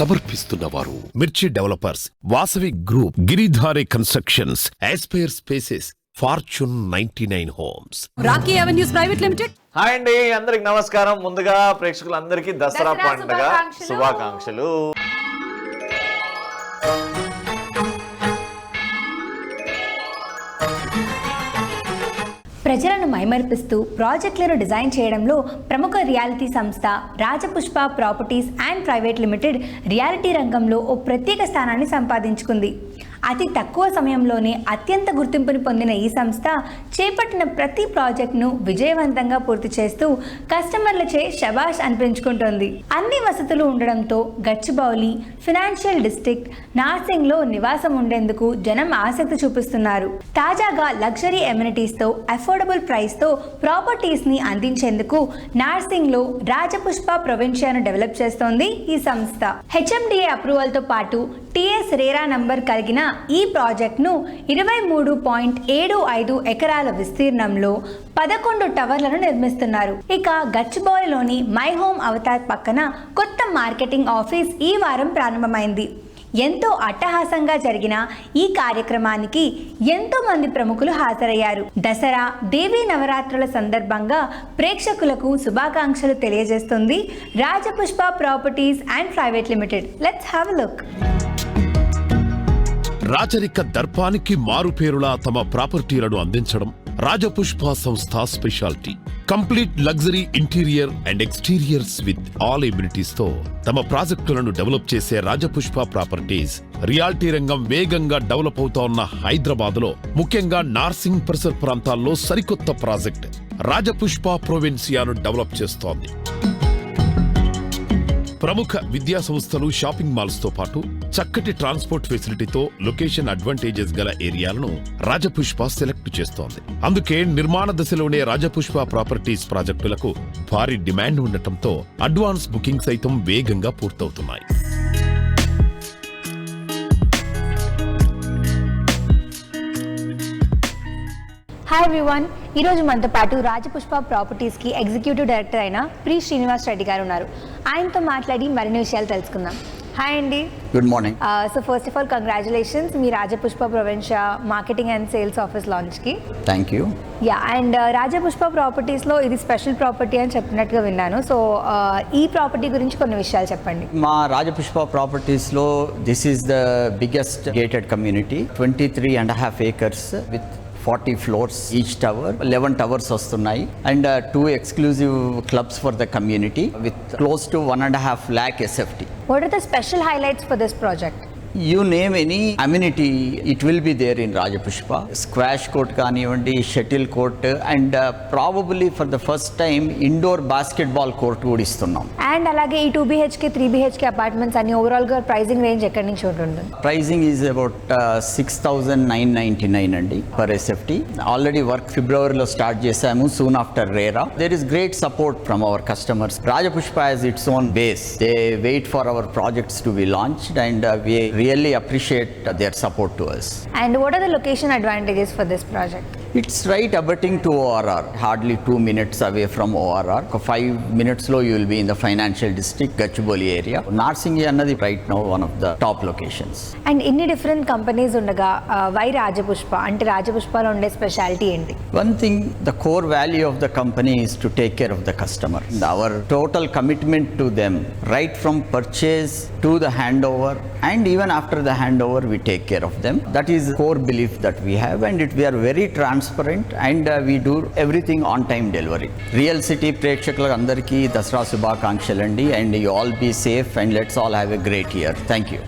సమర్పిస్తున్నవారు మిర్చి developers, Vasavi group, Giridhari constructions, Aspire spaces, fortune 99 homes, Rocky avenues private limited. Hi అండి, అందరికి నమస్కారం. ముందుగా ప్రేక్షకులందరికీ దసరా పండుగ శుభాకాంక్షలు. ప్రజలను మైమర్పిస్తూ ప్రాజెక్టులను డిజైన్ చేయడంలో ప్రముఖ రియాలిటీ సంస్థ Rajapushpa properties and private limited reality రంగంలో ఓ ప్రత్యేక స్థానాన్ని సంపాదించుకుంది. అతి తక్కువ సమయంలోనే అత్యంత గుర్తింపుని పొందిన ఈ సంస్థ చేపట్టిన ప్రతి ప్రాజెక్టును విజయవంతంగా పూర్తి చేస్తూ కస్టమర్లచే శబాష్ అనిపించుకుంటోంది. అన్ని వసతులు ఉండడంతో గచ్చిబౌలి, ఫినాన్షియల్ డిస్ట్రిక్ట్, నార్సింగ్లో నివాసం ఉండేందుకు జనం ఆసక్తి చూపిస్తున్నారు. తాజాగా లగ్జరీ ఎమ్యూనిటీస్తో అఫోర్డబుల్ ప్రైస్తో ప్రాపర్టీస్ని అందించేందుకు నార్సింగ్లో రాజపుష్ప ప్రొవిన్షియాను డెవలప్ చేస్తోంది ఈ సంస్థ. హెచ్ఎండిఏ అప్రూవల్తో పాటు టీఎస్ రేరా నంబర్ కలిగిన ఈ ప్రాజెక్టును 23.75 ఎకరాల విస్తీర్ణంలో 11 టవర్లను నిర్మిస్తున్నారు. ఇక గచ్చిబౌలిలోని మై హోమ్ అవతార్ పక్కన కొత్త మార్కెటింగ్ ఆఫీస్ ఈ వారం ప్రారంభమైంది. ఎంతో అట్టహాసంగా జరిగిన ఈ కార్యక్రమానికి ఎంతో మంది ప్రముఖులు హాజరయ్యారు. దసరా, దేవీ నవరాత్రుల సందర్భంగా ప్రేక్షకులకు శుభాకాంక్షలు తెలియజేస్తుంది Rajapushpa properties and private limited. Let's have a look. రాచరిక దర్పానికి మారుపేరులా తమ ప్రాపర్టీలను అందించడం రాజపుష్ప సంస్థ speciality. Complete luxury interior and exteriors with all amenities తో తమ ప్రాజెక్టులను డెవలప్ చేసే రాజపుష్ప ప్రాపర్టీస్ రియాలిటీ రంగం వేగంగా డెవలప్ అవుతోన్న హైదరాబాద్ లో, ముఖ్యంగా నార్సింగ్ పరిసర ప్రాంతాల్లో సరికొత్త ప్రాజెక్ట్ రాజపుష్ప ప్రొవిన్సియాను డెవలప్ చేస్తోంది. ప్రముఖ విద్యా సంస్థలు, షాపింగ్ మాల్స్ తో పాటు చక్కటి ట్రాన్స్పోర్ట్ ఫెసిలిటీతో లొకేషన్ అడ్వాంటేజెస్ గల ఏరియాలను రాజపుష్ప సెలెక్ట్ చేస్తోంది. అందుకే నిర్మాణ దశలోనే రాజపుష్ప ప్రాపర్టీస్ ప్రాజెక్టులకు భారీ డిమాండ్ ఉండటంతో అడ్వాన్స్ బుకింగ్ సైతం వేగంగా పూర్తవుతున్నాయి. హాయ్ ఎవ్రీవన్, ఈరోజు మనతో పాటు రాజపుష్ప ప్రాపర్టీస్కి ఎగ్జిక్యూటివ్ డైరెక్టర్ అయిన ప్రి శ్రీనివాస్ రెడ్డి గారు ఉన్నారు. ఆయనతో మాట్లాడి మరిన్ని విషయాలు తెలుసుకుందాం. హాయ్ అండి. Good morning. So first of all congratulations మీ Rajapushpa Provincia marketing and sales office లాంచ్కి. Thank you. Yeah, and Rajapushpa ప్రాపర్టీస్లో ఇది స్పెషల్ ప్రాపర్టీ అని చెప్పినట్టుగా విన్నాను. సో ఈ ప్రాపర్టీ గురించి కొన్ని విషయాలు చెప్పండి. మా రాజపుష్ప ప్రాపర్టీస్లో this is the biggest gated community, 23.5 acres విత్ 40 floors each tower, 11 towers వస్తున్నాయి, and 2 exclusive clubs for the community with close to 1.5 lakh SFT. What are the special highlights for this project? You name any amenity, it will be there in Rajapushpa. Squash court కానివ్వండి, shuttle court, and probably for the first time indoor basketball court కూడా ఇస్తున్నాం. And అలాగే ఈ 2 BHK 3 BHK apartments అన్ని overall గా pricing range ఎక్కడి నుంచి ఉంటుంది? ప్రైసింగ్ ఈజ్ అబౌట్ 6,999 అండి పర్ SFT. ఆల్రెడీ వర్క్ ఫిబ్రవరిలో స్టార్ట్ చేశాము, soon after RERA. There is great support from our customers. Rajapushpa has its own base. They wait for our projects to be launched, and we really appreciate their support to us. And what are the location advantages for this project? It's right abutting to ORR, hardly 2 minutes away from ORR. 5 minutes lo you will be in the financial district, Gachibowli area. Narsingi annadi right now one of the top locations. And inni different companies undaga why Rajapushpa? Ante Rajapushpa lo unde specialty enti? One thing, the core value of the company is to take care of the customer. Our total commitment to them, right from purchase to the handover, and even after the handover we take care of them. That is core belief that we have, and we are very transparent, and we do everything on time delivery. Real City ప్రేక్షకులకు అందరికీ దసరా శుభాకాంక్షలు అండి, and you all be safe, and let's all have a great year. Thank you.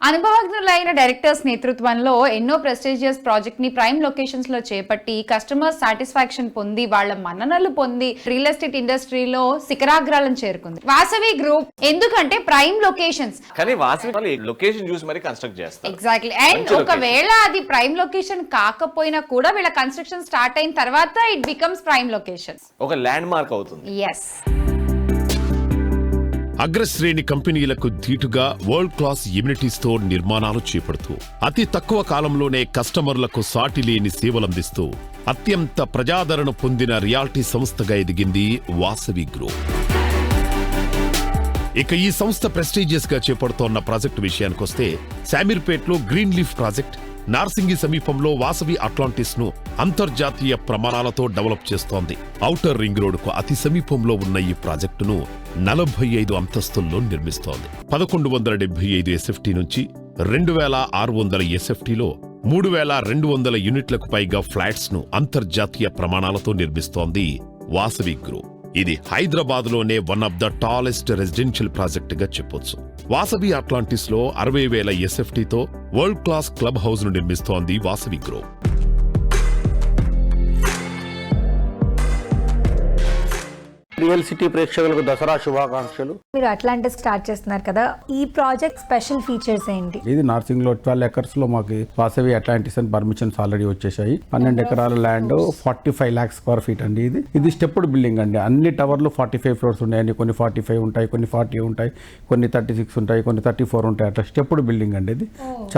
అనుభవజ్ఞులైన directors నేతృత్వంలో ఎన్నో prestigious project ని prime locations లో చేపట్టి కస్టమర్ సాటిస్ఫాక్షన్ పొంది వాళ్ళ మన్ననలు పొంది రియల్ ఎస్టేట్ ఇండస్ట్రీలో శిఖరాగ్రాలను చేరుకుంది వాసవి గ్రూప్. ఎందుకంటే ప్రైమ్ లొకేషన్స్, కానీ వాసవి లొకేషన్ చూసి మరి కన్స్ట్రక్ట్ చేస్తారు. ఎగ్జాక్ట్లీ. అండ్ ఒకవేళ అది ప్రైమ్ లొకేషన్ కాకపోయినా కూడా వీళ్ళ కన్స్ట్రక్షన్ స్టార్ట్ అయిన తర్వాత ఇట్ బికమ్స్ ప్రైమ్ లొకేషన్, ఒక ల్యాండ్ మార్క్ అవుతుంది. ఎస్. అగ్రశ్రేణి కంపెనీలకు ధీటుగా వరల్డ్ క్లాస్ ఎమ్యూనిటీస్ తో నిర్మాణాలు చేపడుతూ అతి తక్కువ కాలంలోనే కస్టమర్లకు సాటి లేని సేవలందిస్తూ అత్యంత ప్రజాదరణ పొందిన రియాలిటీ సంస్థగా ఎదిగింది వాసవి గ్రూప్. ఇక ఈ సంస్థ ప్రెస్టీజియస్ గా చేపడుతోన్న ప్రాజెక్టు విషయానికొస్తే శామీర్పేట్లో గ్రీన్ లీఫ్ ప్రాజెక్ట్, నార్సింగి సమీపంలో వాసవి అట్లాంటిస్ ను అంతర్జాతీయ ప్రమాణాలతో డెవలప్ చేస్తోంది. ఔటర్ రింగ్ రోడ్డుకు అతి సమీపంలో ఉన్న ఈ ప్రాజెక్టును 45 అంతస్తుల్లో నిర్మిస్తోంది. 1175 ఎస్ఎఫ్టీ నుంచి 2600 ఎస్ఎఫ్టీలో 3200 యూనిట్లకు పైగా ఫ్లాట్స్ ను అంతర్జాతీయ ప్రమాణాలతో నిర్మిస్తోంది వాసవి గ్రూప్. ఇది హైదరాబాద్ లోనే one of the tallest residential project గా చెప్పొచ్చు. వాసవి అట్లాంటిస్ లో 60,000 ఎస్ఎఫ్టీతో వరల్డ్ క్లాస్ క్లబ్ హౌస్ ను నిర్మిస్తోంది వాసవి గ్రూప్. రియల్ సిటీ ప్రేక్షకులకు దసరా శుభాకాంక్షలు. మీరు అట్లాంటిస్ స్టార్ట్ చేస్తున్నారు కదా, ఈ ప్రాజెక్ట్ స్పెషల్ ఫీచర్స్ ఏంటి? ఇది నార్సింగ్ లో 12 ఎకర్స్ లో మాకు వాసవి అట్లాంటిస్ అని పర్మిషన్స్ ఆల్రెడీ వచ్చేసాయి. 12 ఎకరాల ల్యాండ్ 45 lakhs స్క్వేర్ ఫీట్ అండి. ఇది స్టెప్డ్ బిల్డింగ్ అండి. అన్ని టవర్లు 45 ఫ్లోర్స్ ఉన్నాయండి. కొన్ని 45 ఉంటాయి, కొన్ని 40 ఉంటాయి, కొన్ని 36 ఉంటాయి, కొన్ని 34 ఉంటాయి. అట్లా స్టెప్డ్ బిల్డింగ్ అండి. ఇది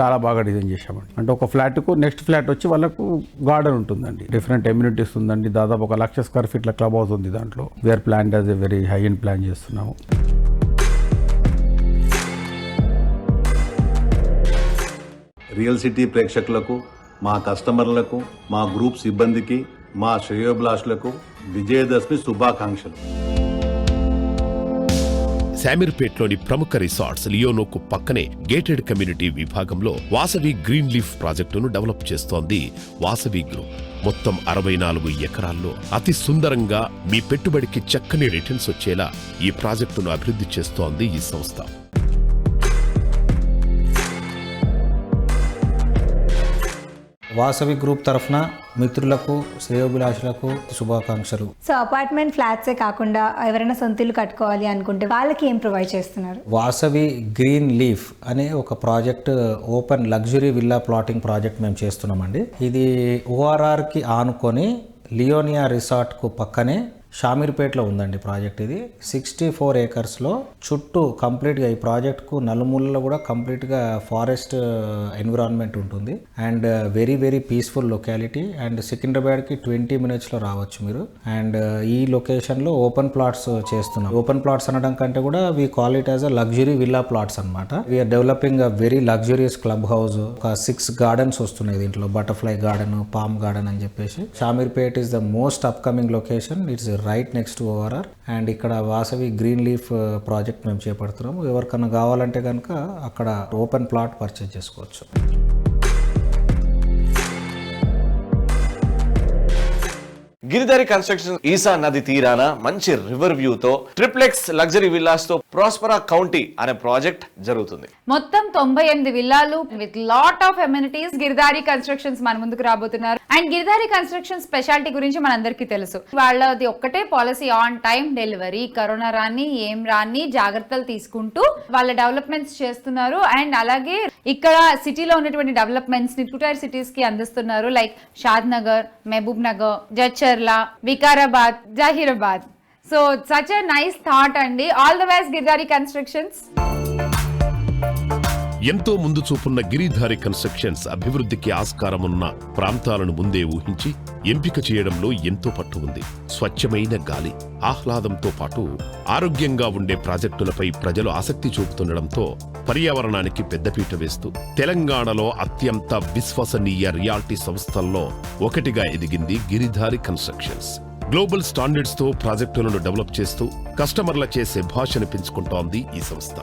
చాలా బాగా డిజైన్ చేసామండి. అంటే ఒక ఫ్లాట్ కు నెక్స్ట్ ఫ్లాట్ వచ్చి వాళ్ళకు గార్డెన్ ఉంటుందండి. డిఫరెంట్ ఎమ్యూనిటీస్ ఉందండి. దాదాపు 1 లక్ష స్క్వేర్ ఫీట్ల క్లబ్ హౌస్ ఉంది దాంట్లో. We're plan as a very high end plan చేస్తున్నాము. రియల్ సిటీ ప్రేక్షకులకు, మా కస్టమర్లకు, మా గ్రూప్ సిబ్బందికి, మా శ్రేయోభిలాషులకు విజయదశమి శుభాకాంక్షలు. శామీర్పేట్లోని ప్రముఖ రిసార్ట్స్ లియోనోకు పక్కనే గేటెడ్ కమ్యూనిటీ విభాగంలో వాసవి గ్రీన్ లీఫ్ ప్రాజెక్టును డెవలప్ చేస్తోంది వాసవి గ్రూప్. మొత్తం 64 ఎకరాల్లో అతి సుందరంగా మీ పెట్టుబడికి చక్కని రిటర్న్స్ వచ్చేలా ఈ ప్రాజెక్టును అభివృద్ధి చేస్తోంది ఈ సంస్థ. వాసవి గ్రూప్ తరఫున మిత్రులకు, శ్రేయోభిలాషులకు శుభాకాంక్షలు. సో అపార్ట్మెంట్ ఫ్లాట్సే కాకుండా ఎవరైనా సొంత ఇల్లు కట్టుకోవాలి అనుకుంటే వాళ్ళకి ఏం ప్రొవైడ్ చేస్తున్నారు? వాసవి గ్రీన్ లీఫ్ అనే ఒక project, open luxury villa plotting project మేము చేస్తున్నామండి. ఇది ORRకి ఆనుకొని లియోనియా రిసార్ట్కు పక్కనే షామీర్పేట్లో ఉందండి ప్రాజెక్ట్. ఇది 64 ఏకర్స్లో చుట్టూ కంప్లీట్గా ఈ ప్రాజెక్ట్కు నలుమూలలో కూడా కంప్లీట్గా ఫారెస్ట్ ఎన్విరాన్మెంట్ ఉంటుంది. And very very peaceful locality. And సికింద్రాబాద్కి 20 minutesలో రావచ్చు మీరు. అండ్ ఈ లొకేషన్లో ఓపెన్ ప్లాట్స్ చేస్తున్నాం. ఓపెన్ ప్లాట్స్ అనడం కంటే కూడా we call it as a luxury villa plots అనమాట. We are developing a very luxurious club house. ఒక 6 gardens వస్తున్నాయి దీంట్లో. బటర్ఫ్లై గార్డెన్, పామ్ గార్డెన్ అని చెప్పేసి. Shamirpet is the most upcoming location. It's right next to ORR. And ఇక్కడ Vasavi green leaf project మేము చేపడుతున్నాము. ఎవరికన్నా కావాలంటే కనుక అక్కడ ఓపెన్ ప్లాట్ పర్చేజ్ చేసుకోవచ్చు. గిరిధారి కన్స్ట్రక్షన్ ఈసా నది తీరాన మంచి రివర్ వ్యూ తో ట్రిప్లెక్స్ లగ్జరీ విల్లాస్ తో ప్రాస్పరా కౌంటీ అనే ప్రాజెక్ట్ జరుగుతుంది. మొత్తం 98 విల్లాలు with lot of amenities Giridhari constructions మన ముందుకు రాబోతున్నారు. అండ్ గిరిధారి కన్స్ట్రక్షన్ స్పెషాలిటీ గురించి మనందరికీ తెలుసు. వాళ్ళది ఒక్కటే policy, on time delivery. Corona రాని ఏం రాని జాగ్రత్తలు తీసుకుంటూ వాళ్ళ డెవలప్మెంట్స్ చేస్తున్నారు. అండ్ అలాగే ఇక్కడ సిటీలో ఉన్నటువంటి డెవలప్మెంట్స్ ని 2 tier సిటీస్ కి అందిస్తున్నారు. Like Shad Nagar, Mahabub Nagar, Jadcherla, Vikarabad, Zaheerabad. So such a nice thought అండి. All the best Giridhari constructions. ఎంతో ముందు చూపున్న గిరిధారి కన్స్ట్రక్షన్స్ అభివృద్ధికి ఆస్కారమున్న ప్రాంతాలను ముందే ఊహించి ఎంపిక చేయడంలో ఎంతో పట్టు ఉంది. స్వచ్ఛమైన గాలి, ఆహ్లాదంతో పాటు ఆరోగ్యంగా ఉండే ప్రాజెక్టులపై ప్రజలు ఆసక్తి చూపుతుండడంతో పర్యావరణానికి పెద్దపీట వేస్తూ తెలంగాణలో అత్యంత విశ్వసనీయ రియాలిటీ సంస్థల్లో ఒకటిగా ఎదిగింది గిరిధారి కన్స్ట్రక్షన్స్. గ్లోబల్ స్టాండర్డ్స్ తో ప్రాజెక్టులను డెవలప్ చేస్తూ కస్టమర్లచే శభాష్ అనిపించుకుంటోంది ఈ సంస్థ.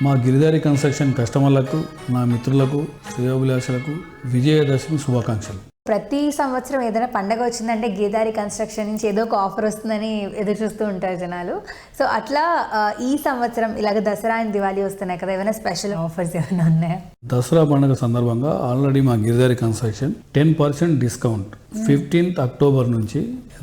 మా గిరిధారి కన్స్ట్రక్షన్ కస్టమర్లకు, నా మిత్రులకు, శ్రేయోభిలాషులకు విజయదశమి శుభాకాంక్షలు. ప్రతి సంవత్సరం ఏదైనా పండగ వచ్చిందంటే గిరిధారి కన్స్ట్రక్షన్ నుంచి ఏదో ఒక ఆఫర్ వస్తుందని ఎదురు చూస్తూ ఉంటారు జనాలు. సో అట్లా ఈ సంవత్సరం ఇలాగ దసరా అండ్ దివాళీ వస్తున్నాయి కదా, ఏమైనా స్పెషల్ ఆఫర్స్ ఏమైనా ఉన్నాయా? దసరా పండుగ సందర్భంగా ఆల్రెడీ మా Giridhari construction 10% discount 15th October నుంచి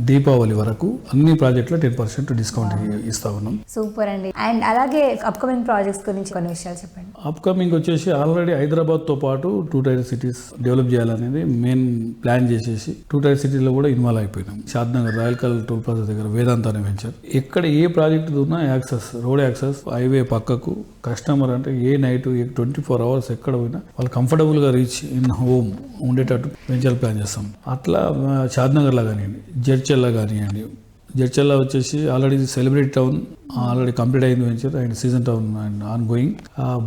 దీపావళి వరకు అన్ని ప్రాజెక్టులో 10% డిస్కౌంట్ ఇస్తా ఉన్నాం. సూపర్ అండి. అండ్ అలాగే అప్కమింగ్ ప్రాజెక్ట్స్ గురించి కొన్ని విషయాలు చెప్పండి. అప్కమింగ్ వచ్చేసి ఆల్రెడీ హైదరాబాద్తో పాటు 2 tier సిటీస్ డెవలప్ చేయాలనేది మెయిన్ ప్లాన్ చేసేసి 2 టైర్ సిటీలో కూడా ఇన్వాల్వ్ అయిపోయినాం. Shadnagar Rayalkal toll plaza దగ్గర వేదాంత అనే వెంచర్. ఎక్కడ ఏ ప్రాజెక్ట్ ఉన్నా యాక్సెస్, రోడ్ యాక్సెస్, హైవే పక్కకు కస్టమర్ అంటే ఏ నైట్ 24 hours ఎక్కడ పోయినా వాళ్ళు కంఫర్టబుల్గా రీచ్ ఇన్ హోమ్ ఉండేటట్టు వెంచర్ ప్లాన్ చేస్తాం. అట్లా షాద్నగర్లో కానివ్వండి, జడ్చర్లో కానివ్వండి. జడ్చర్లో వచ్చేసి already celebrity town already complete అయింది venture and season town and on going.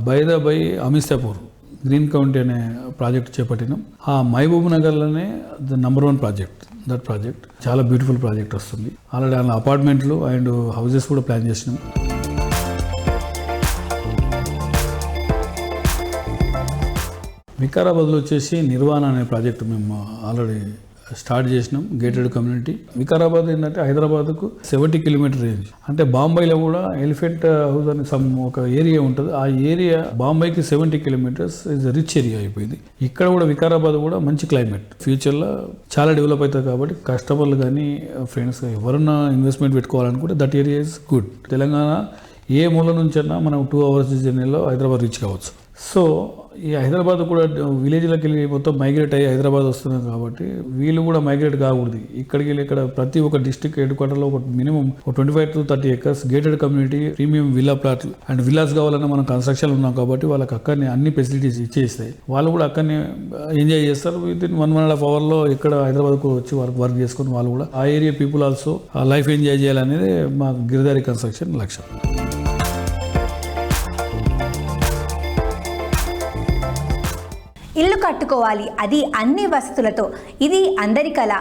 By Amistapur green county అనే ప్రాజెక్ట్ చేపట్టినాం. ఆ మహబూబ్ నగర్లోనే the number 1 project. That project చాలా బ్యూటిఫుల్ ప్రాజెక్ట్ వస్తుంది. ఆల్రెడీ అందులో అపార్ట్మెంట్లు అండ్ హౌసెస్ కూడా ప్లాన్ చేసినాం. వికారాబాద్లో వచ్చేసి నిర్వాణ అనే ప్రాజెక్ట్ మేము ఆల్రెడీ స్టార్ట్ చేసినాం. Gated community. వికారాబాద్ ఏంటంటే హైదరాబాద్కు 70 కిలోమీటర్ రేంజ్. అంటే బాంబేలో కూడా ఎలిఫెంట్ హౌస్ అని ఒక ఏరియా ఉంటుంది. ఆ ఏరియా బాంబేకి 70 కిలోమీటర్స్ ఇస్ రిచ్ ఏరియా అయిపోయింది. ఇక్కడ కూడా వికారాబాద్ కూడా మంచి క్లైమేట్. ఫ్యూచర్లో చాలా డెవలప్ అవుతుంది కాబట్టి కస్టమర్లు కానీ ఫ్రెండ్స్ ఎవరన్నా ఇన్వెస్ట్మెంట్ పెట్టుకోవాలనుకుంటే that area is good. Telangana ఏ మూల నుంచైనా మనం 2 hours జర్నీలో హైదరాబాద్ రీచ్ కావచ్చు. సో ఈ హైదరాబాద్ కూడా విలేజ్లోకి వెళ్ళి మొత్తం మైగ్రేట్ అయ్యి హైదరాబాద్ వస్తున్నాం కాబట్టి వీళ్ళు కూడా మైగ్రేట్ కాకూడదు. ఇక్కడికి వెళ్ళి ఇక్కడ ప్రతి ఒక్క డిస్ట్రిక్ట్ హెడ్ క్వార్టర్లో ఒక minimum 25 to 30 acres gated community premium villa ప్లాట్లు అండ్ విల్లాస్ కావాలన్నా మనం కన్స్ట్రక్షన్ ఉన్నాం కాబట్టి వాళ్ళకి అక్కడనే అన్ని ఫెసిలిటీస్ ఇచ్చేస్తాయి. వాళ్ళు కూడా అక్కడనే ఎంజాయ్ చేస్తారు. విత్ ఇన్ 1.5 hours ఇక్కడ హైదరాబాద్కు వచ్చి వర్క్ చేసుకొని వాళ్ళు కూడా ఆ ఏరియా పీపుల్ ఆల్సో ఆ లైఫ్ ఎంజాయ్ చేయాలనేది మా గిరిదారి కన్స్ట్రక్షన్ లక్ష్యం. ఇల్లు కట్టుకోవాలి, అది అన్ని వసతులతో. ఇది అందరి కళ.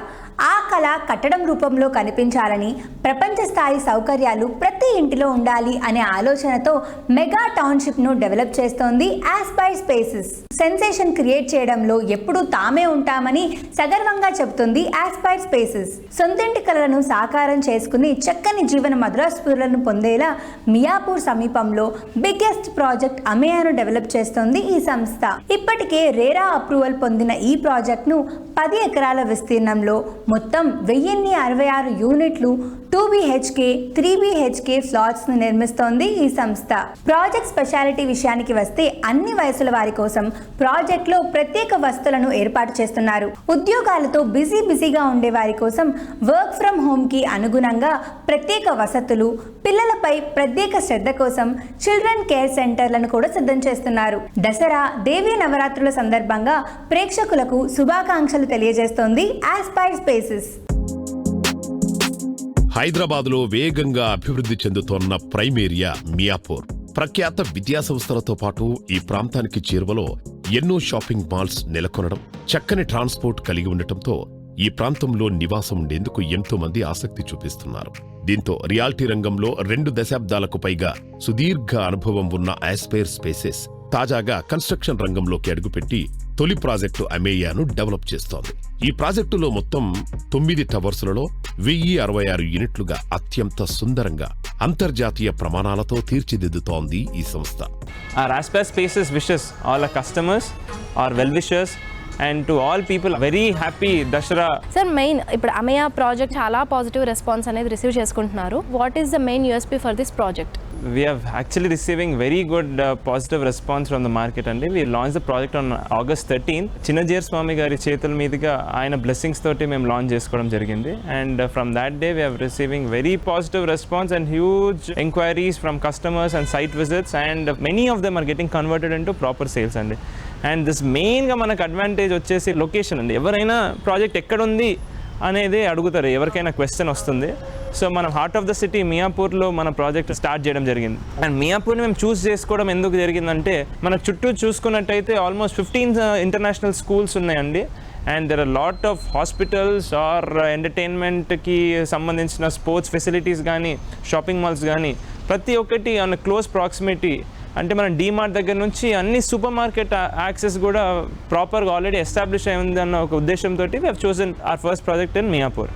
ఆ కళ కట్టడం రూపంలో కనిపించాలని, ప్రపంచ స్థాయి సౌకర్యాలు ప్రతి ఇంటిలో ఉండాలి అనే ఆలోచనతో మెగా టౌన్షిప్ను డెవలప్ చేస్తోంది ఆస్పైర్ స్పేసెస్. సెన్సేషన్ క్రియేట్ చేయడంలో ఎప్పుడూ తామే ఉంటామని సగర్వంగా చెబుతుంది ఆస్పైర్ స్పేసెస్. సొంతింటి కళలను సాకారం చేసుకుని చక్కని జీవన మధురాస్ఫూర్లను పొందేలా మియాపూర్ సమీపంలో బిగ్గెస్ట్ ప్రాజెక్ట్ అమేయాను డెవలప్ చేస్తోంది ఈ సంస్థ. ఇప్పటికే రేరా అప్రూవల్ పొందిన ఈ ప్రాజెక్ట్ను 10 ఎకరాల విస్తీర్ణంలో మొత్తం 1066 యూనిట్లు 2 BHK 3 BHK ఫ్లాట్స్ ను నిర్మిస్తోంది ఈ సంస్థ. ప్రాజెక్ట్ స్పెషాలిటీ విషయానికి వస్తే అన్ని వయసుల వారి కోసం ప్రాజెక్ట్ లో ప్రత్యేక వసతులను ఏర్పాటు చేస్తున్నారు. ఉద్యోగాలతో బిజీగా ఉండే వారి కోసం వర్క్ ఫ్రమ్ హోమ్ కి అనుగుణంగా ప్రత్యేక వసతులు, పిల్లలపై ప్రత్యేక శ్రద్ధ కోసం చిల్డ్రన్ కేర్ సెంటర్లను కూడా సిద్ధం చేస్తున్నారు. దసరా, దేవీ నవరాత్రుల సందర్భంగా ప్రేక్షకులకు శుభాకాంక్షలు తెలియజేస్తోంది ఆస్పైర్ స్పేసెస్. హైదరాబాద్లో వేగంగా అభివృద్ధి చెందుతోన్న ప్రైమ్ ఏరియా మియాపూర్. ప్రఖ్యాత విద్యా సంస్థలతో పాటు ఈ ప్రాంతానికి చేరువలో ఎన్నో షాపింగ్ మాల్స్ నెలకొనడం, చక్కని ట్రాన్స్పోర్ట్ కలిగి ఉండటంతో ఈ ప్రాంతంలో నివాసం ఉండేందుకు ఎంతో మంది ఆసక్తి చూపిస్తున్నారు. దీంతో రియాల్టీ రంగంలో 2 దశాబ్దాలకు పైగా సుదీర్ఘ అనుభవం ఉన్న ఆస్పైర్ స్పేసెస్ తాజాగా కన్స్ట్రక్షన్ రంగంలోకి అడుగుపెట్టి తొలి ప్రాజెక్టు అమేయాను డెవలప్ చేస్తోంది. ఈ ప్రాజెక్టులో మొత్తం 9 టవర్స్లలో 1066 యూనిట్లుగా అత్యంత సుందరంగా అంతర్జాతీయ ప్రమాణాలతో తీర్చిదిద్దుతోంది ఈ సంస్థ. Our Aspire Spaces wishes all our customers, our well-wishers and to all people very happy Dashara. Sir, main ఇప్పుడు అమేయా ప్రాజెక్ట్ చాలా పాజిటివ్ రెస్పాన్స్ అనేది రిసీవ్ చేసుకుంటున్నారు. What is the main USP for this project? We are actually receiving very good positive response from the market and we launched the project on August 13th. Chinnajir Swami gari చేతుల మీదుగా ఆయన blessings తోటి మేము launch చేసుకోవడం జరిగింది. And from that day we are receiving very positive response and huge inquiries from customers and site visits and many of them are getting converted into proper sales అండి. And this మెయిన్గా మనకు advantage వచ్చేసి location అండి. ఎవరైనా project ఎక్కడుంది అనేది అడుగుతారు, ఎవరికైనా క్వశ్చన్ వస్తుంది. సో మనం హార్ట్ ఆఫ్ ద సిటీ మియాపూర్లో మన ప్రాజెక్ట్ స్టార్ట్ చేయడం జరిగింది. అండ్ మియాపూర్ని మేము చూస్ చేసుకోవడం ఎందుకు జరిగిందంటే మన చుట్టూ చూసుకున్నట్టయితే ఆల్మోస్ట్ 15 ఇంటర్నేషనల్ స్కూల్స్ ఉన్నాయండి. And there are lot of hospitals or ఎంటర్టైన్మెంట్కి సంబంధించిన స్పోర్ట్స్ ఫెసిలిటీస్ కానీ షాపింగ్ మాల్స్ కానీ ప్రతి ఒక్కటి ఆన్ క్లోజ్ ప్రాక్సిమిటీ. అంటే మనం డీమార్ట్ దగ్గర నుంచి అన్ని సూపర్ మార్కెట్ యాక్సెస్ కూడా ప్రాపర్గా ఆల్రెడీ ఎస్టాబ్లిష్ అయి ఉంది అన్న ఒక ఉద్దేశంతో we have chosen our first project in Miyapur.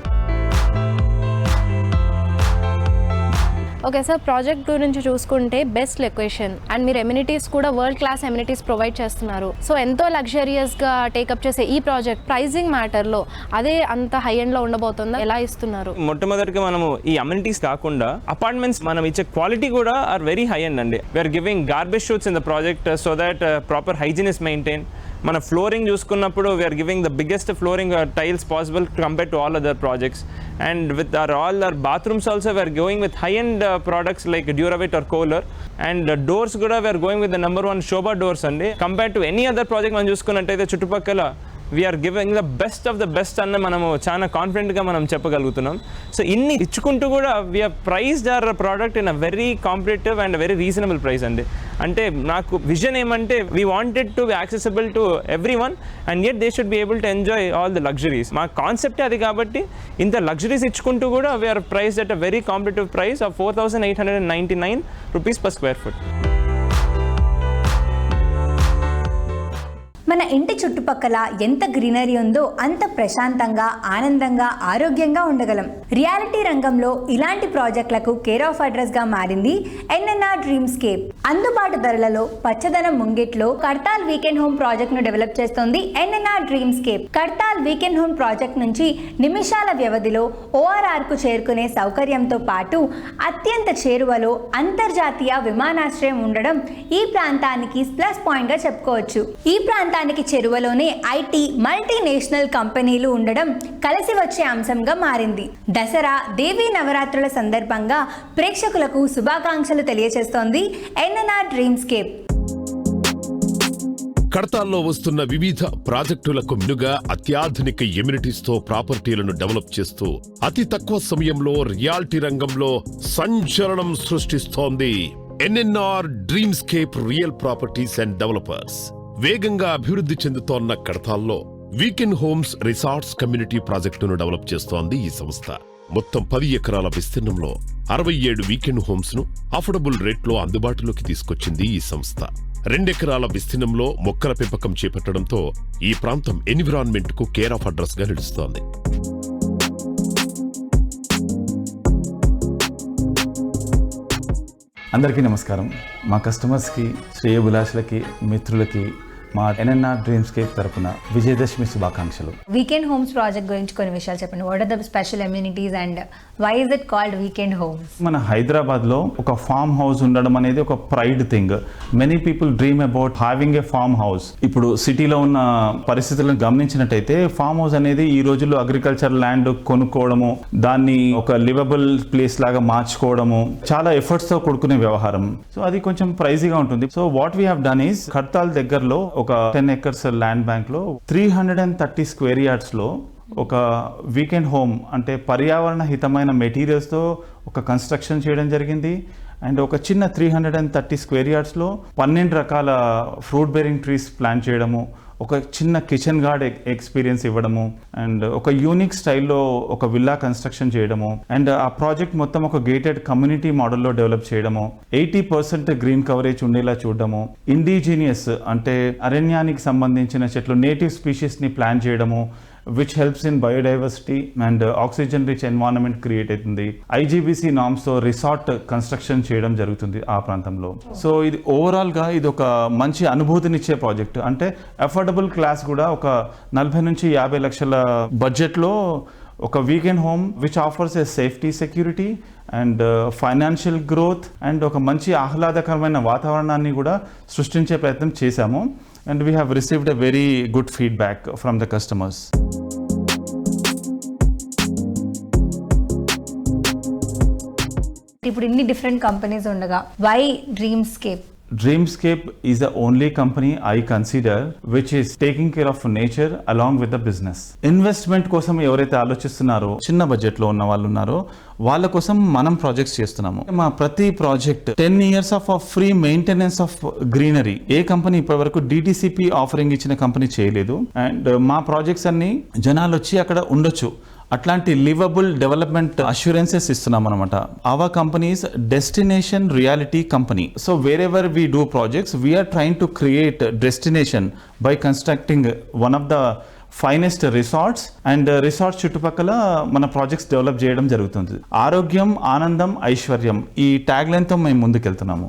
Okay sir, project గురించి చూసుకుంటే బెస్ట్ లొకేషన్ అండ్ మీరు ఎమ్యూనిటీస్ కూడా వరల్డ్ క్లాస్ ఎమ్యూనిటీస్ ప్రొవైడ్ చేస్తున్నారు. సో ఎంతో లగ్జరియస్గా టేకప్ చేసే ఈ ప్రాజెక్ట్ ప్రైజింగ్ మ్యాటర్లో అదే అంత హై ఎండ్లో ఉండబోతుందా? ఎలా ఇస్తున్నారు? మొట్టమొదటిగా మనము ఈ అమ్యూనిటీస్ కాకుండా అపార్ట్మెంట్స్ మనం ఇచ్చే క్వాలిటీ కూడా ఆర్ వెరీ హై ఎండ్ అండి. We're giving garbage chutes in the project so that proper hygiene is maintain మన ఫ్లోరింగ్ చూసుకున్నప్పుడు we're giving the biggest flooring tiles possible compare to all other projects. And with all our bathrooms also we are going with high-end products like Duravit or Kohler. And doors kuda we are going with the number 1 Shobha doors andi. Compared to any other project మనం చూసుకున్నట్టయితే చుట్టుపక్కల we're giving the best of the best అన్న మనము చాలా కాన్ఫిడెంట్గా మనం చెప్పగలుగుతున్నాం. So ఇన్ని ఇచ్చుకుంటూ కూడా we're priced our product in a very competitive and very reasonable price అండి. అంటే నాకు విజన్ ఏమంటే we wanted to be accessible to everyone and yet they should be able to enjoy all the luxuries. మా కాన్సెప్టే అది కాబట్టి ఇంత luxuries ఇచ్చుకుంటూ కూడా we're priced at a very competitive price of 4,899 rupees per square foot. మన ఇంటి చుట్టుపక్కల ఎంత గ్రీనరీ ఉందో అంత ప్రశాంతంగా, ఆనందంగా, ఆరోగ్యంగా ఉండగలం. రియాలిటీ రంగంలో ఇలాంటి ప్రాజెక్టులకు కేర్ ఆఫ్ అడ్రస్ గా మారింది NNR డ్రీమ్స్కేప్. అందుబాటు ధరలలో పచ్చదనం ముంగిట్లో కడతాల్ వీకెండ్ హోమ్ ప్రాజెక్ట్ ను డెవలప్ చేస్తోంది NNR Dreamscape. Kadthal weekend home project నుంచి నిమిషాల వ్యవధిలో ORR కు చేరుకునే సౌకర్యంతో పాటు అత్యంత చేరువలో అంతర్జాతీయ విమానాశ్రయం ఉండడం ఈ ప్రాంతానికి ప్లస్ పాయింట్ గా చెప్పుకోవచ్చు. ఈ ప్రాంతానికి చెరువలోనే IT మల్టీనేషనల్ కంపెనీలు ఉండడం కలిసి వచ్చే అంశంగా మారింది. దసరా, దేవీ నవరాత్రుల సందర్భంగా ప్రేక్షకులకు శుభాకాంక్షలు తెలియజేస్తోంది NNR డ్రీమ్స్కేప్. కడతాల్లో వస్తున్న వివిధ ప్రాజెక్టులకు మినుగా అత్యాధునిక ఎమ్యూనిటీస్ తో ప్రాపర్టీలను డెవలప్ చేస్తూ అతి తక్కువ సమయంలో రియాలిటీ రంగంలో సంచలనం సృష్టిస్తోంది NNR Dreamscape real properties and developers. వేగంగా అభివృద్ధి చెందుతోన్న కడతాల్లో వీకెండ్ హోమ్స్ రిసార్ట్స్ కమ్యూనిటీ ప్రాజెక్టును డెవలప్ చేస్తోంది ఈ సంస్థ. మొత్తం 10 ఎకరాల విస్తీర్ణంలో 67 వీకెండ్ హోమ్స్ ను అఫోర్డబుల్ రేట్లో అందుబాటులోకి తీసుకొచ్చింది ఈ సంస్థ. 2 ఎకరాల విస్తీర్ణంలో మొక్కల పెంపకం చేపట్టడంతో ఈ ప్రాంతం ఎన్విరాన్మెంట్ కు కేర్ ఆఫ్ అడ్రస్ గా నిలుస్తోంది. అందరికీ నమస్కారం. మా కస్టమర్స్కి, శ్రేయోభిలాషులకి, మిత్రులకి మా NNR డ్రీమ్స్కేప్ తరపున విజయదశమి శుభాకాంక్షలు. వీకెండ్ హోమ్స్ ప్రాజెక్ట్ గురించి కొన్ని విషయాలు చెప్పండి. What are the special amenities and why is it called weekend homes? మన హైదరాబాద్లో ఒక ఫామ్ హౌస్ ఉండడం అనేది ఒక pride thing. Many people dream about having a farm house. ఇప్పుడు సిటీలో ఉన్న పరిస్థితులను గమనించినట్టయితే ఫామ్ హౌస్ అనేది ఈ రోజుల్లో అగ్రికల్చర్ ల్యాండ్ కొనుక్కోవడము, దాన్ని ఒక లివబుల్ ప్లేస్ లాగా మార్చుకోవడము చాలా ఎఫర్ట్స్ తో కూడుకునే వ్యవహారం. సో అది కొంచెం ప్రైజీగా ఉంటుంది. So what we have done is Kadthal దగ్గరలో ఒక 10 acres ల్యాండ్ బ్యాంక్ లో 330 square yards లో ఒక వీకెండ్ హోమ్ అంటే పర్యావరణ హితమైన మెటీరియల్స్ తో ఒక కన్స్ట్రక్షన్ చేయడం జరిగింది. అండ్ ఒక చిన్న 330 square yards లో 12 రకాల ఫ్రూట్ బేరింగ్ ట్రీస్ ప్లాంట్ చేయడము, ఒక చిన్న కిచెన్ గార్డ్ ఎక్స్పీరియన్స్ ఇవ్వడము, అండ్ ఒక యూనిక్ స్టైల్లో ఒక విల్లా కన్స్ట్రక్షన్ చేయడము, అండ్ ఆ ప్రాజెక్ట్ మొత్తం ఒక గేటెడ్ కమ్యూనిటీ మోడల్లో డెవలప్ చేయడము, 80% గ్రీన్ కవరేజ్ ఉండేలా చూడడము, ఇండిజీనియస్ అంటే అరణ్యానికి సంబంధించిన చెట్లు, నేటివ్ స్పీషీస్ని ప్లాన్ చేయడము, which helps in biodiversity and oxygen rich environment create అవుతుంది. IGBC norms తో రిసార్ట్ కన్స్ట్రక్షన్ చేయడం జరుగుతుంది ఆ ప్రాంతంలో. సో ఇది ఓవరాల్గా ఇది ఒక మంచి అనుభూతినిచ్చే ప్రాజెక్ట్. అంటే అఫోర్డబుల్ క్లాస్ కూడా ఒక 40 నుంచి 50 లక్షల బడ్జెట్లో ఒక weekend home which offers A safety, security and financial growth and ఒక మంచి ఆహ్లాదకరమైన వాతావరణాన్ని కూడా సృష్టించే ప్రయత్నం చేశాము. And we have received a very good feedback from the customers. ఇప్పుడు ఇన్ని డిఫరెంట్ కంపెనీస్ ఉండగా why డ్రీమ్స్కేప్? Dreamscape is the only company I consider which is taking care of nature along with the business. Investment కోసం ఎవరైతే ఆలోచిస్తున్నారో, చిన్న budget లో ఉన్న వాళ్ళు ఉన్నారో వాళ్ళ కోసం మనం ప్రాజెక్ట్స్ చేస్తున్నాము. మా ప్రతి project 10 years of free maintenance of greenery. A company ఇప్పటివరకు DTCP ఆఫరింగ్ ఇచ్చిన కంపెనీ చేయలేదు. అండ్ మా ప్రాజెక్ట్స్ అన్ని జనాలు వచ్చి అక్కడ ఉండొచ్చు, అట్లాంటి లివబుల్ డెవలప్మెంట్ అష్యూరెన్సెస్ ఇస్తున్నాం అనమాట. Our company is Destination Reality company. So wherever we do projects we're trying to create destination by constructing one of the finest resorts and resorts చుట్టుపక్కల మన ప్రాజెక్ట్స్ డెవలప్ చేయడం జరుగుతుంది. ఆరోగ్యం, ఆనందం, ఐశ్వర్యం ఈ ట్యాగ్ లైన్తో మేము ముందుకెళ్తున్నాము.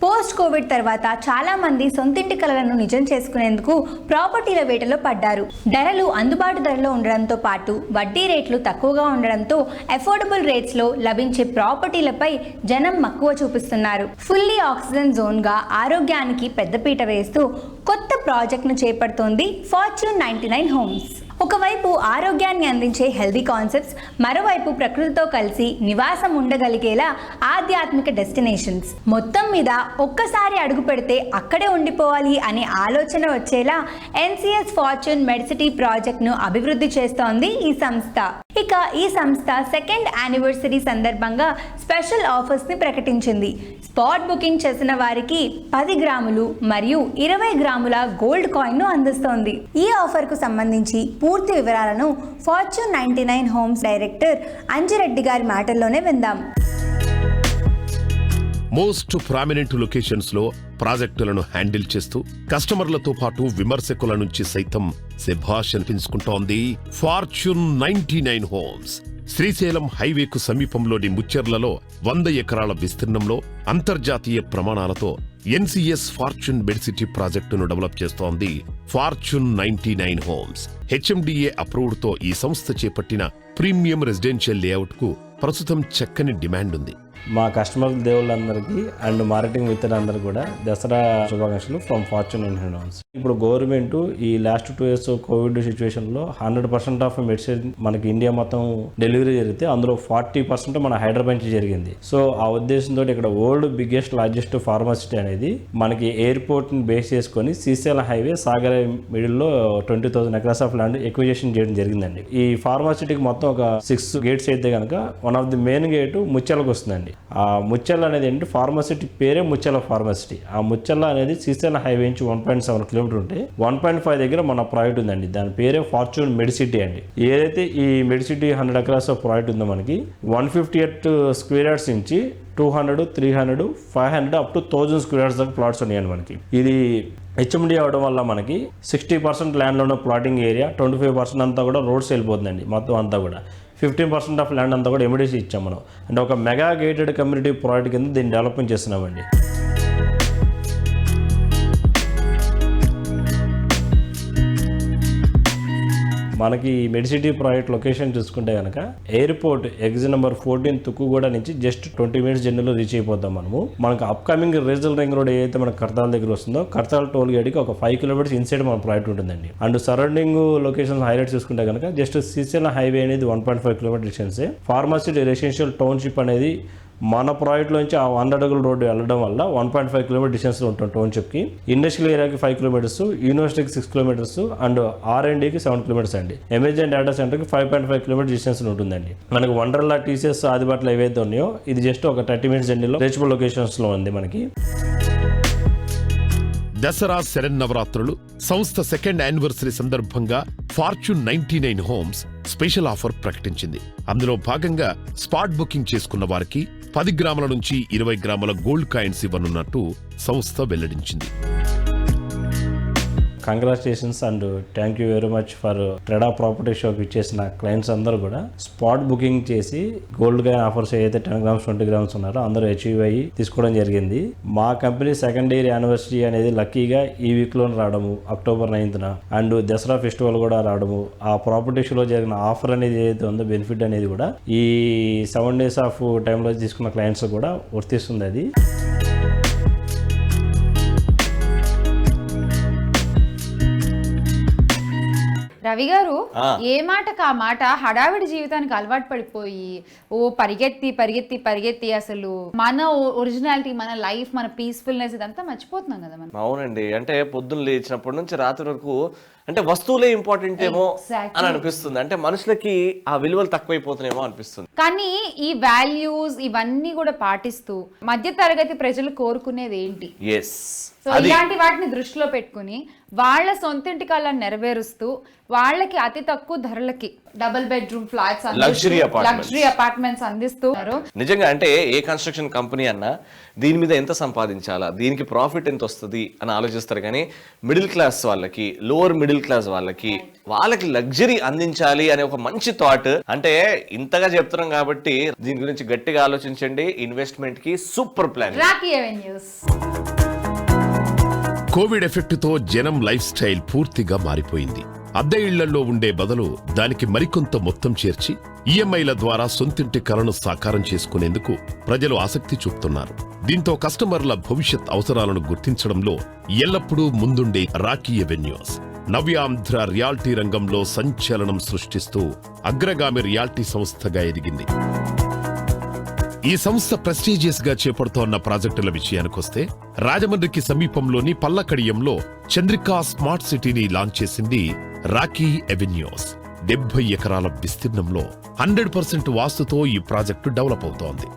పోస్ట్ కోవిడ్ కోవిడ్ తర్వాత చాలా మంది సొంతింటి కలలను నిజం చేసుకునేందుకు ప్రాపర్టీల వేటలో పడ్డారు. ధరలు అందుబాటు ధరలో ఉండడంతో పాటు వడ్డీ రేట్లు తక్కువగా ఉండడంతో అఫోర్డబుల్ రేట్స్ లో లభించే ప్రాపర్టీలపై జనం మక్కువ చూపిస్తున్నారు. ఫుల్లీ ఆక్సిజన్ జోన్ గా ఆరోగ్యానికి పెద్దపీట వేస్తూ కొత్త ప్రాజెక్ట్ ను చేపడుతోంది ఫార్చ్యూన్ 99 హోమ్స్. ఒకవైపు ఆరోగ్యాన్ని అందించే హెల్దీ కాన్సెప్ట్స్, మరోవైపు ప్రకృతితో కలిసి నివాసం ఉండగలిగేలా ఆధ్యాత్మిక డెస్టినేషన్స్. మొత్తం మీద ఒక్కసారి అడుగు పెడితే అక్కడే ఉండిపోవాలి అనే ఆలోచన వచ్చేలా ఎన్సిఎస్ ఫార్చ్యూన్ మెడ్సిటీ ప్రాజెక్ట్ను అభివృద్ధి చేస్తోంది ఈ సంస్థ. ఇక ఈ సంస్థ 2nd యానివర్సరీ సందర్భంగా స్పెషల్ ఆఫర్స్ ని ప్రకటించింది. స్పాట్ బుకింగ్ చేసిన వారికి 10 గ్రాములు మరియు 20 గ్రాముల గోల్డ్ కాయిన్ ను అందిస్తోంది. ఈ ఆఫర్ కు సంబంధించి పూర్తి వివరాలను ఫార్చ్యూన్ 99 హోమ్స్ డైరెక్టర్ అంజిరెడ్డి గారి మాటల్లోనే విందాం. మోస్ట్ ప్రామినెంట్ లొకేషన్స్ లో ప్రాజెక్టులను హ్యాండిల్ చేస్తూ కస్టమర్లతో పాటు విమర్శకుల నుంచి సైతం శభాష్ అనిపించుకుంటోంది ఫార్చ్యూన్ 99 హోమ్స్. శ్రీశైలం హైవేకు సమీపంలోని ముచ్చెర్లలో 100 ఎకరాల విస్తీర్ణంలో అంతర్జాతీయ ప్రమాణాలతో ఎన్సిఎస్ ఫార్చ్యూన్ మెడ్సిటీ ప్రాజెక్టును డెవలప్ చేస్తోంది ఫార్చ్యూన్ 99 హోమ్స్. హెచ్ఎండిఏ అప్రూవ్డ్ తో ఈ సంస్థ చేపట్టిన ప్రీమియం రెసిడెన్షియల్ లేఅవుట్ కు ప్రస్తుతం చక్కని డిమాండ్ ఉంది. మా కస్టమర్ దేవుళ్ళందరికీ అండ్ మార్కెటింగ్ మిత్రులందరికీ కూడా దసరా శుభాకాంక్షలు ఫ్రమ్ ఫార్చ్యూన్ 99 హోమ్స్. ఇప్పుడు గవర్నమెంట్ ఈ లాస్ట్ 2 years కోవిడ్ సిచ్యువేషన్ లో 100% ఆఫ్ మెడిసిన్ మనకి ఇండియా మొత్తం డెలివరీ జరిగితే అందులో 40% మన హైదరాబాద్ నుంచి జరిగింది. సో ఆ ఉద్దేశంతో ఇక్కడ వరల్డ్ బిగ్గెస్ట్ లార్జెస్ట్ ఫార్మాసిటీ అనేది మనకి ఎయిర్పోర్ట్ ని బేస్ చేసుకొని శ్రీశైలం హైవే సాగర్ మిడిల్ లో 20,000 ఎకరాస్ ఆఫ్ ల్యాండ్ ఎక్విజిషన్ చేయడం జరిగిందండి. ఈ ఫార్మాసిటీకి మొత్తం ఒక 6 గేట్స్ అయితే కనుక one of the main gate ముచ్చెలకు వస్తుందండి. ఆ ముచ్చెల అనేది ఏంటి, ఫార్మసిటీ పేరే ముచ్చెల ఫార్మసిటీ. ఆ ముచ్చెల అనేది శ్రీశైలం హైవే నుంచి 1.7 కిలోమీటర్ ఉంటే 1.5 దగ్గర మన ప్రాజెక్ట్ ఉందండి. దాని పేరే ఫార్చ్యూన్ మెడిసిటీ అండి. ఏదైతే ఈ మెడిసిటీ 100 ఎకరాస్ ప్రాజెక్ట్ ఉందో మనకి 158 స్క్వేర్ యార్డ్స్ నుంచి 200, 300, 500 అప్ టు 1000 స్క్వేర్ యార్డ్స్ దాకా ప్లాట్స్ ఉన్నాయండి మనకి. ఇది హెచ్ఎండి అవడం వల్ల మనకి 60% ల్యాండ్లో ఉన్న ప్లాటింగ్ ఏరియా, 25% అంతా కూడా రోడ్స్ వెళ్ళిపోతుందండి. మొత్తం అంతా కూడా 15% ఆఫ్ ల్యాండ్ అంతా కూడా ఎమిడీసీ ఇచ్చాం మనం. అంటే ఒక మెగా గేటెడ్ కమ్యూనిటీ ప్రాజెక్ట్ కింద దీన్ని డెవలప్మెంట్ చేస్తున్నామండి. మనకి మెడిసిటీ ప్రాజెక్ట్ లొకేషన్ చూసుకుంటే కనుక ఎయిర్పోర్ట్ ఎగ్జిట్ నెంబర్ 14 తుక్కుగూడ నుంచి జస్ట్ 20 minutes జర్నీలో రీచ్ అయిపోతాం మనము. మనకు అప్కమింగ్ రీజనల్ రింగ్ రోడ్ ఏదైతే మన కర్తాల దగ్గర వస్తుందో కర్తాల టోల్ గేట్కి ఒక 5 kilometers ఇన్సైడ్ మన ప్రాజెక్ట్ ఉంటుందండి. అండ్ సరౌండింగ్ లొకేషన్స్ హైలైట్ చూసుకుంటే కనుక జస్ట్ శ్రీశైలం హైవే అనేది 1.5 kilometer డిస్టెన్సే. ఫార్మసిటీ రెసిడెన్షియల్ టౌన్షిప్ అనేది మన ప్రాజెక్ట్లోంచి ఆ 100 అడుగుల రోడ్డు వెళ్ళడం వల్ల 1.5 kilometer డిస్టెన్స్లో ఉంటాం టౌన్షిప్కి. ఇండస్ట్రియల్ ఏరియాకి 5 kilometers, యూనివర్సిటీకి 6 kilometers అండ్ R&Dకి 7 kilometers అండి. అమెజాన్ డేటా సెంటర్కి 5.5 kilometer డిస్టెన్స్లో ఉంటుందండి. మనకు వండర్లా, టీసీఎస్, ఆదిబాట్లో ఏవైతే ఉన్నాయో ఇది జస్ట్ ఒక 30 minutes జర్నీలో రీచబుల్ లొకేషన్స్లో ఉంది మనకి. దసరా శరన్నవరాత్రులు సంస్థ 2nd యానివర్సరీ సందర్భంగా ఫార్చ్యూన్ 99 హోమ్స్ స్పెషల్ ఆఫర్ ప్రకటించింది. అందులో భాగంగా స్పాట్ బుకింగ్ చేసుకున్న వారికి 10 గ్రాముల నుంచి 20 గ్రాముల గోల్డ్ కాయిన్స్ ఇవ్వనున్నట్టు సంస్థ వెల్లడించింది. Congratulations and thank you very much for ట్రెడా property షోకి ఇచ్చేసిన క్లయింట్స్ అందరూ కూడా స్పాట్ బుకింగ్ చేసి గోల్డ్ కాయిన్ ఆఫర్స్ ఏదైతే 10 grams 20 grams ఉన్నారో అందరూ అచీవ్ అయ్యి తీసుకోవడం జరిగింది. మా కంపెనీ 2nd year యానివర్సరీ అనేది లక్కీగా ఈ వీక్లో రావడము October 9th and Dasara festival కూడా రావడము, ఆ ప్రాపర్టీ షోలో జరిగిన ఆఫర్ అనేది ఏదైతే ఉందో బెనిఫిట్ అనేది కూడా ఈ 7 days ఆఫ్ టైంలో తీసుకున్న క్లయింట్స్ కూడా వర్తిస్తుంది. అది రవి గారు, ఏ మాటకు ఆ మాట హడావిడి జీవితానికి అలవాటు పడిపోయి పరిగెత్తి పరిగెత్తి పరిగెత్తి అసలు మన ఒరిజినాలిటీ, మన లైఫ్, మన పీస్ఫుల్నెస్ ఇదంతా మర్చిపోతున్నాం కదా మనం. అవునండి. అంటే పొద్దున్న లేచినప్పటి నుంచి రాత్రి వరకు అంటే వస్తువులే ఇంపార్టెంట్ ఏమో అని అనిపిస్తుంది. అంటే మనుషులకి ఆ విలువలు తక్కువైపోతున్నాయేమో అనిపిస్తుంది. కానీ ఈ వాల్యూస్ ఇవన్నీ కూడా పాటిస్తూ మధ్య తరగతి ప్రజలు కోరుకునేది ఏంటి? సో ఇలాంటి వాటిని దృష్టిలో పెట్టుకుని వాళ్ళ సొంతింటి కళను నెరవేరుస్తూ వాళ్ళకి అతి తక్కువ ధరలకి double bedroom flats, luxury apartments అందిస్తున్నారు. నిజంగా అంటే ఏ కన్స్ట్రక్షన్ కంపెనీ అన్నా దీని మీద ఎంత సంపాదించాలా, దీనికి ప్రాఫిట్ ఎంత వస్తుంది అని ఆలోచిస్తారు. కానీ మిడిల్ క్లాస్ వాళ్ళకి, లోవర్ మిడిల్ క్లాస్ వాళ్ళకి లగ్జరీ అందించాలి అనే ఒక మంచి థాట్. అంటే ఇంతగా చెప్తున్నాం కాబట్టి దీని గురించి గట్టిగా ఆలోచించండి. ఇన్వెస్ట్మెంట్ కి super plan. Rocky avenues. Covid ఎఫెక్టుతో జనం లైఫ్ స్టైల్ పూర్తిగా మారిపోయింది. అద్దె ఇళ్లలో ఉండే బదులు దానికి మరికొంత మొత్తం చేర్చి ఈఎంఐల ద్వారా సొంతింటి కలను సాకారం చేసుకునేందుకు ప్రజలు ఆసక్తి చూపుతున్నారు. దీంతో కస్టమర్ల భవిష్యత్ అవసరాలను గుర్తించడంలో ఎల్లప్పుడూ ముందుండే రాకీ ఎవెన్యూస్ నవ్యాంధ్ర రియాల్టీ రంగంలో సంచలనం సృష్టిస్తూ అగ్రగామి రియాల్టీ సంస్థగా ఎదిగింది. ఈ సంస్థ ప్రెస్టీజియస్ గా చేపడుతోన్న ప్రాజెక్టుల విషయానికొస్తే రాజమండ్రికి సమీపంలోని పల్లకడియంలో చంద్రికా స్మార్ట్ సిటీని లాంచ్ చేసింది రాకీ ఎవెన్యూస్. 70 ఎకరాల విస్తీర్ణంలో 100% వాస్తుతో ఈ ప్రాజెక్టు డెవలప్ అవుతోంది.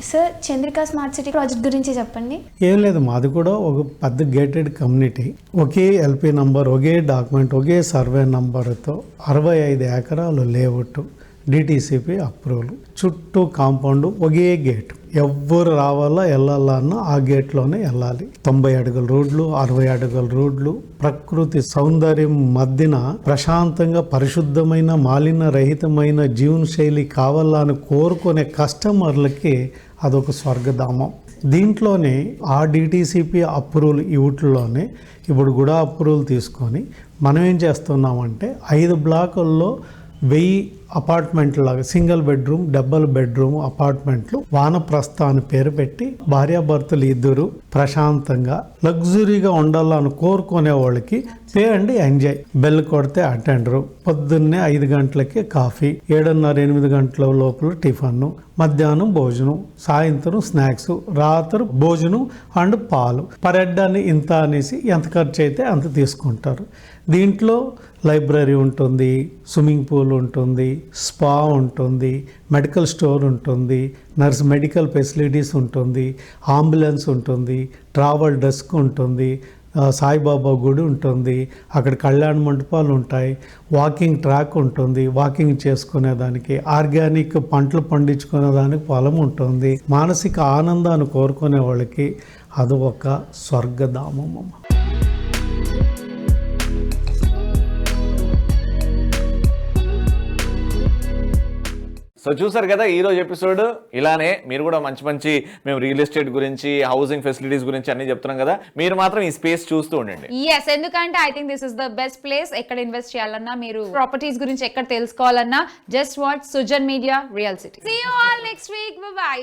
Sir, Chandrika smart city project గురించి చెప్పండి. ఏం లేదు, మాది కూడా ఒక పెద్ద గేటెడ్ కమ్యూనిటీ. ఒకే ఎల్పి నంబర్, ఒకే డాక్యుమెంట్, ఒకే సర్వే నంబర్తో 65 ఎకరాలు లేఅవుట్, డిటిసిపి అప్రూవల్, చుట్టూ కాంపౌండ్, ఒకే గేట్. ఎవ్వరు రావాలా వెళ్ళాలన్నా ఆ గేట్లోనే వెళ్ళాలి. 90 అడుగుల రోడ్లు, 60 అడుగుల రోడ్లు, ప్రకృతి సౌందర్యం మధ్యన ప్రశాంతంగా పరిశుద్ధమైన మాలిన్య రహితమైన జీవన శైలి కావాలని కోరుకునే కస్టమర్లకి అదొక స్వర్గధామం. దీంట్లోనే ఆ డిటిసిపి అప్రూవల్ వీటిలోనే ఇప్పుడు కూడా అప్రూవల్ తీసుకొని మనం ఏం చేస్తున్నామంటే 5 బ్లాకుల్లో 1000 అపార్ట్మెంట్ లాగా సింగిల్ బెడ్రూమ్, డబుల్ బెడ్రూమ్ అపార్ట్మెంట్లు వానప్రస్థ అని పేరు పెట్టి భార్యాభర్తలు ఇద్దరు ప్రశాంతంగా లగ్జరీగా ఉండాలని కోరుకునే వాళ్ళకి పే అండ్ ఎంజాయ్. బెల్ కొడితే అటెండరు, పొద్దున్నే 5 గంటలకి కాఫీ, 7:30-8 గంటల లోపల టిఫన్, మధ్యాహ్నం భోజనం, సాయంత్రం స్నాక్స్, రాత్రి భోజనం అండ్ పాలు. పర్ హెడ్ అని ఇంత అనేసి ఎంత ఖర్చు అయితే అంత తీసుకుంటారు. దీంట్లో లైబ్రరీ ఉంటుంది, స్విమ్మింగ్ పూల్ ఉంటుంది, స్పా ఉంటుంది, మెడికల్ స్టోర్ ఉంటుంది, మెడికల్ ఫెసిలిటీస్ ఉంటుంది, అంబులెన్స్ ఉంటుంది, ట్రావెల్ డెస్క్ ఉంటుంది, సాయిబాబా గుడి ఉంటుంది, అక్కడ కళ్యాణ మండపాలు ఉంటాయి, వాకింగ్ ట్రాక్ ఉంటుంది, వాకింగ్ చేసుకునేదానికి, ఆర్గానిక్ పంటలు పండించుకునేదానికి పొలం ఉంటుంది. మానసిక ఆనందాన్ని కోరుకునే వాళ్ళకి అది ఒక స్వర్గధామం. సో చూసారు కదా ఈ రోజు ఎపిసోడ్. ఇలానే మీరు కూడా మంచి మేము రియల్ ఎస్టేట్ గురించి, హౌసింగ్ ఫెసిలిటీస్ గురించి అన్ని చెప్తున్నాం కదా, మీరు మాత్రం ఈ స్పేస్ చూస్తూ ఉండండి. ఎస్, ఎందుకంటే I think this is the best place. ఎక్కడ ఇన్వెస్ట్ చేయాలన్నా, మీరు ప్రాపర్టీస్ గురించి ఎక్కడ తెలుసుకోవాలన్నా, just watch Sujan media real city. See you all next week. Bye by.